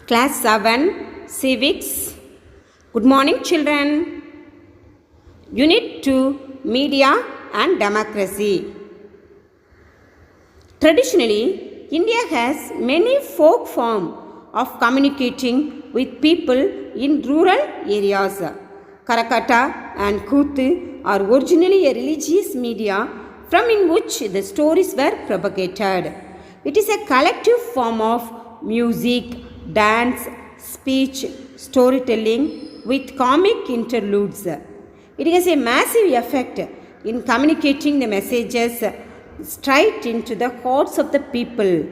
Class 7 Civics. Good morning, children. Unit 2 Media and Democracy. Traditionally, India has many folk forms of communicating with people in rural areas. Karakata and Kuthu are originally a religious media from in which the stories were propagated. It is a collective form of music, dance, speech, storytelling with comic interludes. It has a massive effect in communicating the messages straight into the hearts of the people.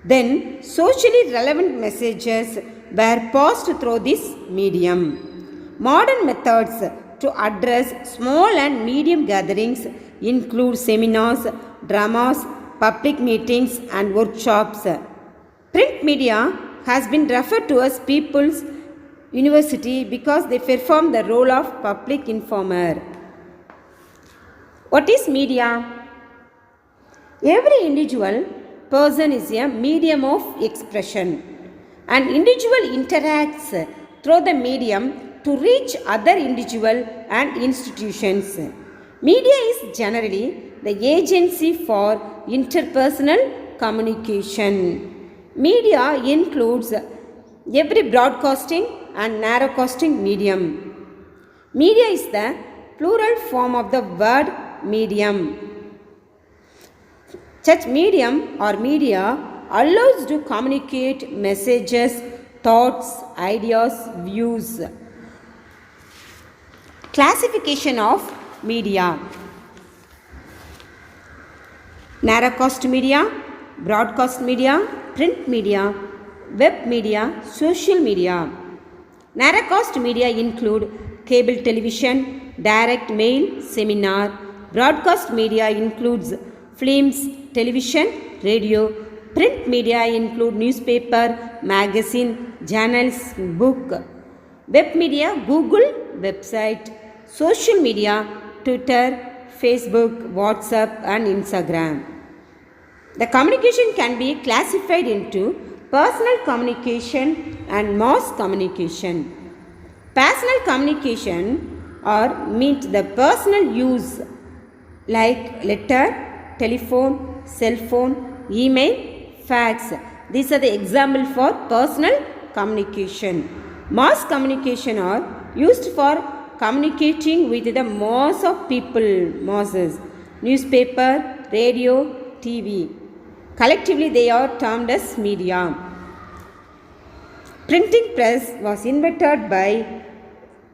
Then, socially relevant messages were passed through this medium. Modern methods to address small and medium gatherings include seminars, dramas, public meetings, and workshops. Print media has been referred to as People's University because they perform the role of public informer. What is media? Every individual person is a medium of expression. An individual interacts through the medium to reach other individuals and institutions. Media is generally the agency for interpersonal communication. Media includes every broadcasting and narrowcasting medium. Media is the plural form of the word medium. Such medium or media allows to communicate messages, thoughts, ideas, views. Classification of media: narrowcast media, broadcast media, print media, web media, social media. Narrowcast media include cable television, direct mail, seminar. Broadcast media includes films, television, radio. Print media include newspaper, magazine, journals, book. Web media, Google, website. Social media, Twitter, Facebook, WhatsApp, and Instagram. The communication can be classified into personal communication and mass communication. Personal communication means the personal use like letter, telephone, cell phone, email, fax. These are the examples for personal communication. Mass communication are used for communicating with the mass of people, masses. Newspaper, radio, TV. Collectively, they are termed as media. Printing press was invented by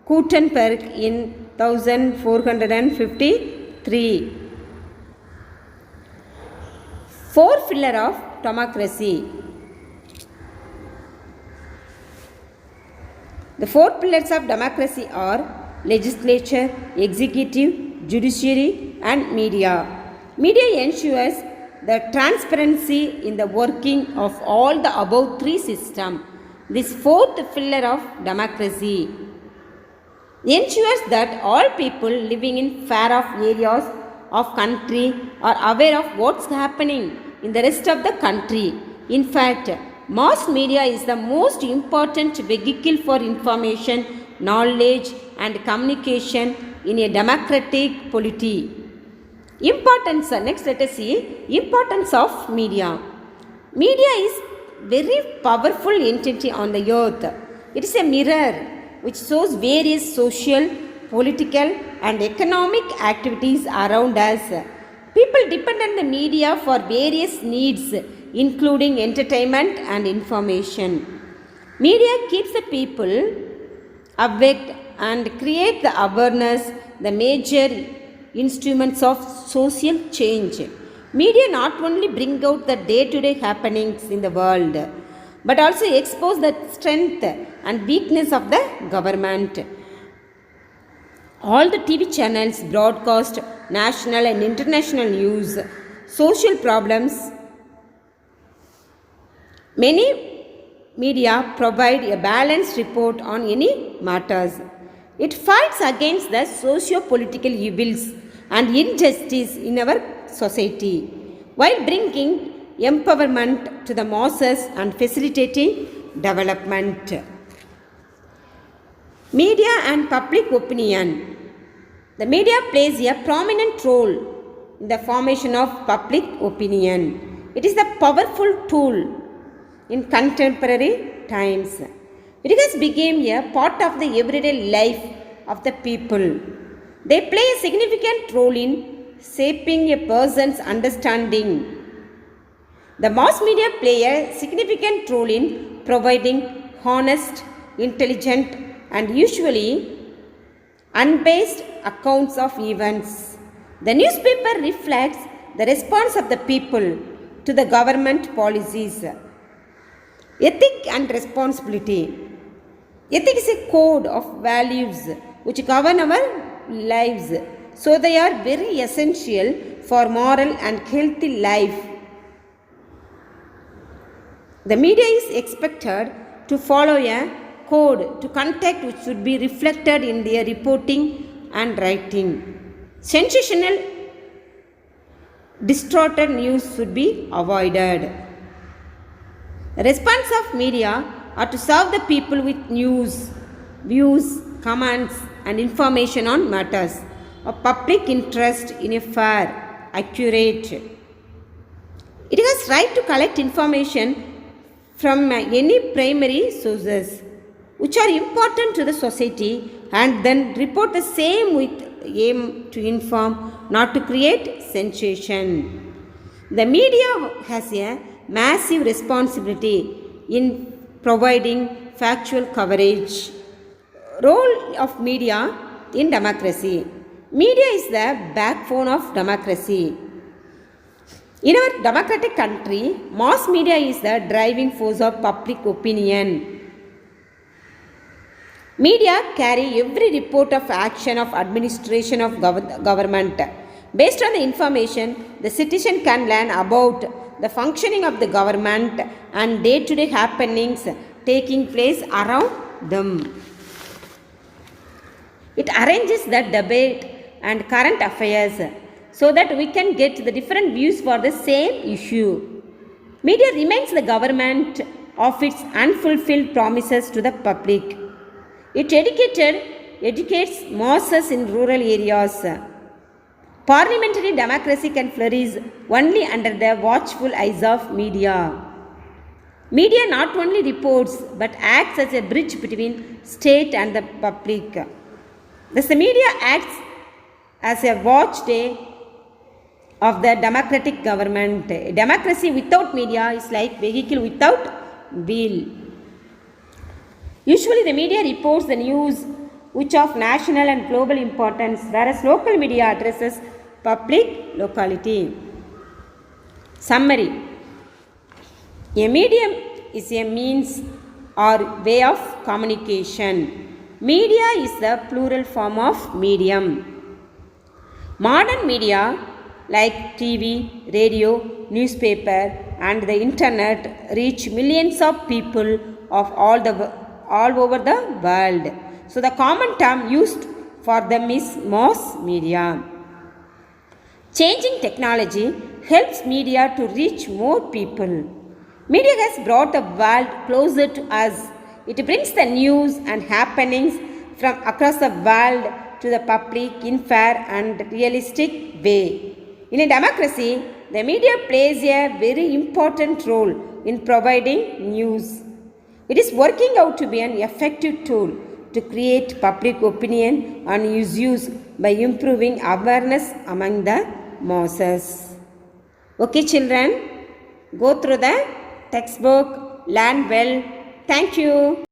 Gutenberg in 1453. Four pillars of democracy. The four pillars of democracy are legislature, executive, judiciary, and media. Media ensures the transparency in the working of all the above three systems. This fourth pillar of democracy ensures that all people living in far-off areas of country are aware of what's happening in the rest of the country. In fact, mass media is the most important vehicle for information, knowledge, and communication in a democratic polity. Importance. Next, let us see importance of media. Media is very powerful entity on the earth. It is a mirror which shows various social, political, and economic activities around us. People depend on the media for various needs, including entertainment and information. Media keeps the people awake and create the awareness, the major instruments of social change. Media not only bring out the day-to-day happenings in the world, but also expose the strength and weakness of the government. All the TV channels broadcast national and international news, social problems. Many media provide a balanced report on any matters. It fights against the socio-political evils and injustice in our society, while bringing empowerment to the masses and facilitating development. Media and public opinion. The media plays a prominent role in the formation of public opinion. It is the powerful tool in contemporary times. It has become a part of the everyday life of the people. They play a significant role in shaping a person's understanding. The mass media play a significant role in providing honest, intelligent, and usually unbiased accounts of events. The newspaper reflects the response of the people to the government policies. Ethic and responsibility. Ethic is a code of values which govern our lives, so they are very essential for moral and healthy life. The media is expected to follow a code to conduct which should be reflected in their reporting and writing. Sensational, distorted news should be avoided. The response of media are to serve the people with news, views, comments, and information on matters of public interest in a fair, accurate. It has right to collect information from any primary sources which are important to the society and then report the same with aim to inform, not to create sensation. The media has a massive responsibility in providing factual coverage. Role of media in democracy. Media is the backbone of democracy. In our democratic country, mass media is the driving force of public opinion. Media carry every report of action of administration of government. Based on the information, the citizen can learn about the functioning of the government and day-to-day happenings taking place around them. It arranges the debate and current affairs so that we can get the different views for the same issue. Media reminds the government of its unfulfilled promises to the public. It educates masses in rural areas. Parliamentary democracy can flourish only under the watchful eyes of media. Media not only reports but acts as a bridge between state and the public. Thus, the media acts as a watchday of the democratic government. A democracy without media is like vehicle without wheel. Usually, the media reports the news which of national and global importance, whereas local media addresses public locality. Summary. A medium is a means or way of communication. Media is the plural form of medium. Modern media like TV, radio, newspaper and the internet reach millions of people of all over the world. So the common term used for them is mass media. Changing technology helps media to reach more people. Media has brought the world closer to us. It brings the news and happenings from across the world to the public in fair and realistic way. In a democracy, the media plays a very important role in providing news. It is working out to be an effective tool to create public opinion on issues by improving awareness among the masses. Okay, children, go through the textbook, learn well. Thank you.